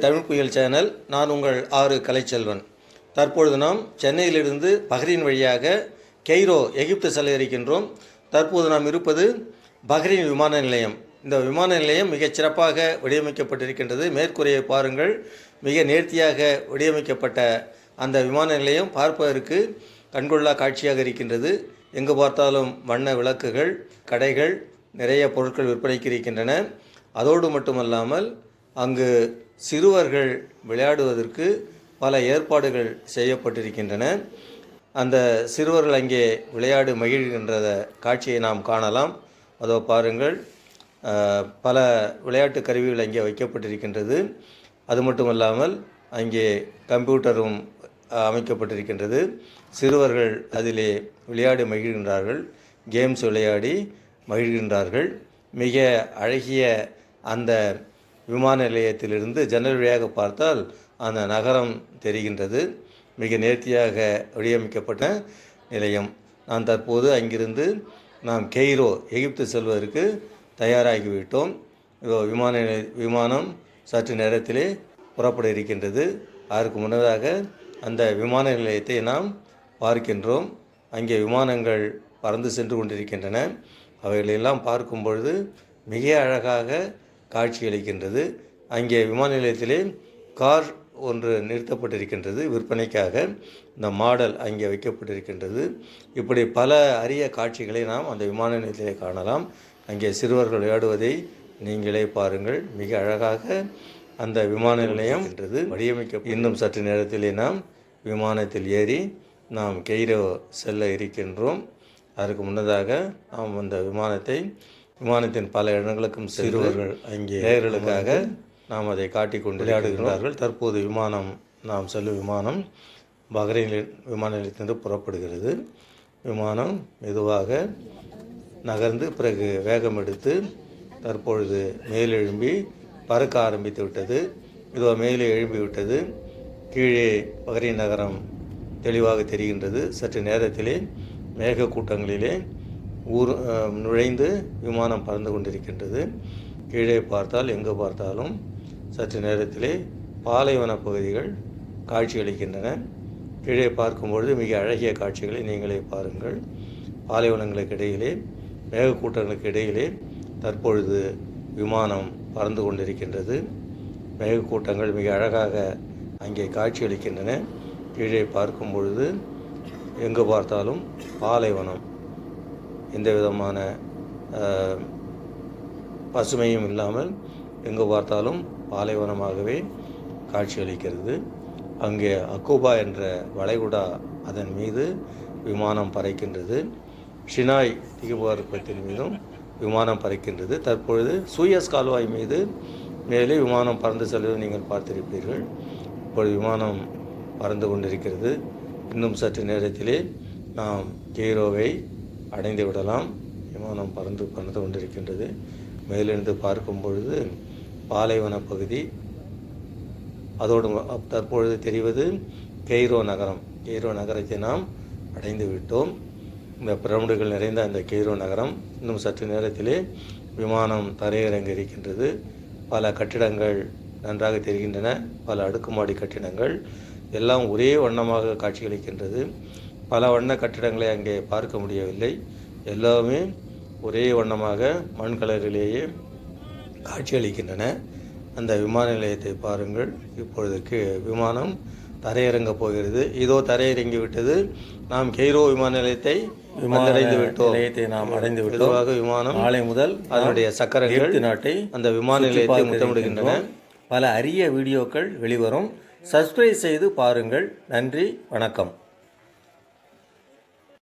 தமிழ் புயல் சேனல். நான் உங்கள் கலைச்செல்வன். தற்பொழுது நாம் சென்னையிலிருந்து பஹ்ரைன் வழியாக கெய்ரோ எகிப்து செல்ல இருக்கின்றோம். தற்போது நாம் இருப்பது பஹ்ரைன் விமான நிலையம். இந்த விமான நிலையம் மிகச் சிறப்பாக வடிவமைக்கப்பட்டிருக்கின்றது. மேற்கூரையை பாருங்கள். மிக நேர்த்தியாக வடிவமைக்கப்பட்ட அந்த விமான நிலையம் பார்ப்பதற்கு கண்கொள்ளா காட்சியாக இருக்கின்றது. எங்கு பார்த்தாலும் வண்ண விளக்குகள், கடைகள், நிறைய பொருட்கள் விற்பனைக்கு இருக்கின்றன. அதோடு மட்டுமல்லாமல் அங்கு சிறுவர்கள் விளையாடுவதற்கு பல ஏற்பாடுகள் செய்யப்பட்டிருக்கின்றன. அந்த சிறுவர்கள் அங்கே விளையாடு மகிழ்கின்ற காட்சியை நாம் காணலாம். அதோ பாருங்கள், பல விளையாட்டு கருவிகள் அங்கே வைக்கப்பட்டிருக்கின்றது. அது மட்டுமல்லாமல் அங்கே கம்ப்யூட்டரும் அமைக்கப்பட்டிருக்கின்றது. சிறுவர்கள் அதிலே விளையாடி மகிழ்கின்றார்கள், கேம்ஸ் விளையாடி மகிழ்கின்றார்கள். மிக அழகிய அந்த விமான நிலையத்திலிருந்து ஜன்னல் வழியாக பார்த்தால் அந்த நகரம் தெரிகின்றது. மிக நேர்த்தியாக வடிவமைக்கப்பட்ட நிலையம். நான் தற்போது அங்கிருந்து நாம் கெய்ரோ எகிப்து செல்வதற்கு தயாராகிவிட்டோம். விமானம் சற்று நேரத்திலே புறப்பட இருக்கின்றது. அதற்கு முன்னதாக அந்த விமான நிலையத்தை நாம் பார்க்கின்றோம். அங்கே விமானங்கள் பறந்து சென்று கொண்டிருக்கின்றன. அவைகளெல்லாம் பார்க்கும் பொழுது மிக அழகாக காட்சியளிக்கின்றது. அங்கே விமான நிலையத்திலே கார் ஒன்று நிறுத்தப்பட்டிருக்கின்றது விற்பனைக்காக. இந்த மாடல் அங்கே வைக்கப்பட்டிருக்கின்றது. இப்படி பல அரிய காட்சிகளை நாம் அந்த விமான நிலையத்திலே காணலாம். அங்கே சிறுவர்கள் விளையாடுவதை நீங்களே பாருங்கள். மிக அழகாக அந்த விமான நிலையம் என்றது வடிவமைக்க. இன்னும் சற்று நேரத்திலே நாம் விமானத்தில் ஏறி நாம் கெய்ரோ செல்ல இருக்கின்றோம். அதற்கு முன்னதாக நாம் அந்த விமானத்தின் பல இடங்களுக்கும் சிறுவர்கள் அங்கே நேயர்களுக்காக நாம் அதை காட்டி கொண்டு விளையாடுகிறார்கள். தற்போது நாம் செல்லும் விமானம் பஹ்ரைன் விமான நிலையத்திலிருந்து புறப்படுகிறது. விமானம் மெதுவாக நகர்ந்து பிறகு வேகம் எடுத்து தற்பொழுது மேலெழும்பி பறக்க ஆரம்பித்து விட்டது. இதோ மேலே எழும்பிவிட்டது. கீழே பஹ்ரைன் நகரம் தெளிவாக தெரிகின்றது. சற்று நேரத்திலே மேகக்கூட்டங்களிலே நுழைந்து விமானம் பறந்து கொண்டிருக்கின்றது. கீழே பார்த்தால் எங்கு பார்த்தாலும் சற்று நேரத்திலே பாலைவன பகுதிகள் காட்சியளிக்கின்றன. கீழே பார்க்கும்பொழுது மிக அழகிய காட்சிகளை நீங்களே பாருங்கள். பாலைவனங்களுக்கு இடையிலே, மேகக்கூட்டங்களுக்கு இடையிலே தற்பொழுது விமானம் பறந்து கொண்டிருக்கின்றது. மேகக்கூட்டங்கள் மிக அழகாக அங்கே காட்சியளிக்கின்றன. கீழே பார்க்கும் பொழுது எங்கு பார்த்தாலும் பாலைவனம், எந்த விதமான பசுமையும் இல்லாமல் எங்கு பார்த்தாலும் பாலைவனமாகவே காட்சியளிக்கிறது. அங்கே அக்கூபா என்ற வளைகுடா, அதன் மீது விமானம் பறக்கின்றது. ஷினாய் தீபகற்பத்தின் மீதும் விமானம் பறக்கின்றது. தற்பொழுது சூயஸ் கால்வாய் மீது மேலே விமானம் பறந்து செல்வதை நீங்கள் பார்த்திருப்பீர்கள். இப்பொழுது விமானம் பறந்து கொண்டிருக்கிறது. இன்னும் சற்று நேரத்திலே நாம் கெய்ரோவை அடைந்து விடலாம். விமானம் பறந்து கொண்டிருக்கின்றது. மேலிருந்து பார்க்கும் பொழுது பாலைவன பகுதி, அதோடு தற்பொழுது தெரிவது கெய்ரோ நகரம். கெய்ரோ நகரத்தை நாம் அடைந்து விட்டோம். இந்த பிரமிடுகள் நிறைந்த அந்த கெய்ரோ நகரம். இன்னும் சற்று நேரத்திலே விமானம் தரையிறங்க இருக்கின்றது. பல கட்டிடங்கள் நன்றாக தெரிகின்றன. பல அடுக்குமாடி கட்டிடங்கள் எல்லாம் ஒரே வண்ணமாக காட்சியளிக்கின்றது. பல வண்ண கட்டிடங்களை அங்கே பார்க்க முடியவில்லை. எல்லாமே ஒரே வண்ணமாக மண் கலரிலேயே காட்சியளிக்கின்றன. அந்த விமான நிலையத்தை பாருங்கள். இப்பொழுதுக்கு விமானம் தரையிறங்க போகிறது. இதோ தரையிறங்கி விட்டது. நாம் கெய்ரோ விமான நிலையத்தை அடைந்து விட்டோம். நாம் அடைந்து விட்டோம். விமானம் நாளை முதல் அதனுடைய சக்கரங்கள் நாட்டை அந்த விமான நிலையத்தை முத்தமிடுகின்றன. பல அரிய வீடியோக்கள் வெளிவரும். சப்ஸ்கிரைப் செய்து பாருங்கள். நன்றி, வணக்கம்.